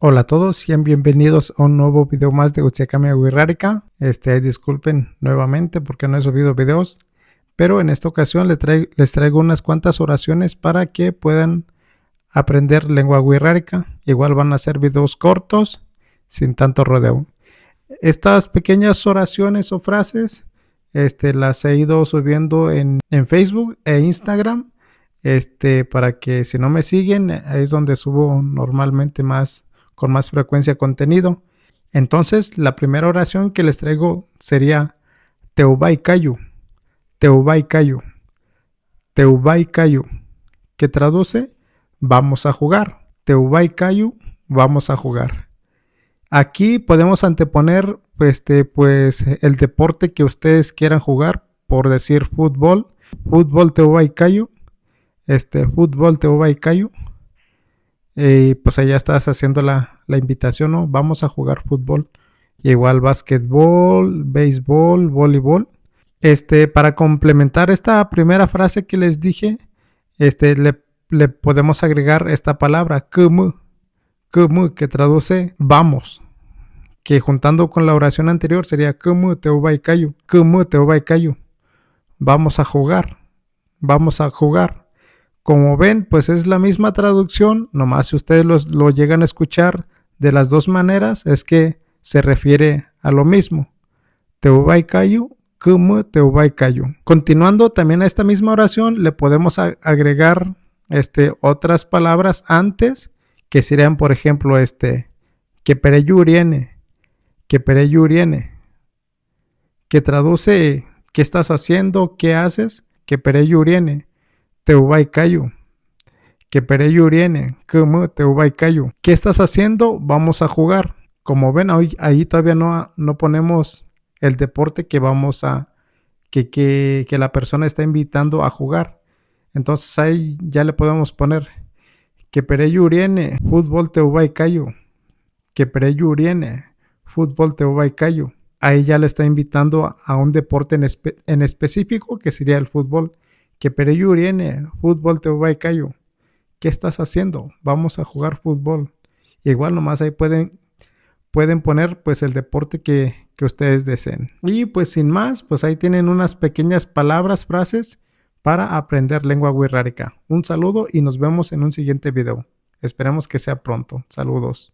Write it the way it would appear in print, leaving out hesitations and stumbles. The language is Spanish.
Hola a todos, sean bienvenidos a un nuevo video más de Utsiakami Wixárika. Disculpen nuevamente porque no he subido videos, pero en esta ocasión les traigo unas cuantas oraciones para que puedan aprender lengua wixárika. Igual van a ser videos cortos, sin tanto rodeo. Estas pequeñas oraciones o frases las he ido subiendo en Facebook e Instagram. Para que si no me siguen, ahí es donde subo normalmente con más frecuencia contenido. Entonces, la primera oración que les traigo sería Teubai Kayu, que traduce vamos a jugar. Teubai Kayu, vamos a jugar. Aquí podemos anteponer pues el deporte que ustedes quieran jugar, por decir fútbol, Teubai Kayu, fútbol Teubai Kayu. Y pues allá estás haciendo la invitación, ¿no? Vamos a jugar fútbol. Igual básquetbol, béisbol, voleibol. Para complementar esta primera frase que les dije, le podemos agregar esta palabra, kumu, que traduce vamos. Que juntando con la oración anterior sería kumu teubai kayu, vamos a jugar, vamos a jugar. Como ven, pues es la misma traducción, nomás si ustedes lo llegan a escuchar de las dos maneras, es que se refiere a lo mismo. Teubai kayu, kumu teubai kayu. Continuando también a esta misma oración, le podemos agregar otras palabras antes, que serían, por ejemplo, que pereyuriene, que traduce qué estás haciendo, qué haces, que pereyuriene. Teubai kayu, que pereyuriene, kumu teubai kayu. ¿Qué estás haciendo? Vamos a jugar. Como ven, ahí todavía no ponemos el deporte que vamos a, que la persona está invitando a jugar. Entonces ahí ya le podemos poner que pereyuriene, fútbol teubai kayu, que pereyuriene, fútbol teubai kayu. Ahí ya le está invitando a un deporte en específico, que sería el fútbol. Que pereyuriene, fútbol teubai kayu. ¿Qué estás haciendo? Vamos a jugar fútbol. Igual nomás ahí pueden poner pues el deporte que ustedes deseen. Y pues sin más, pues ahí tienen unas pequeñas palabras, frases para aprender lengua wixárika. Un saludo y nos vemos en un siguiente video. Esperemos que sea pronto. Saludos.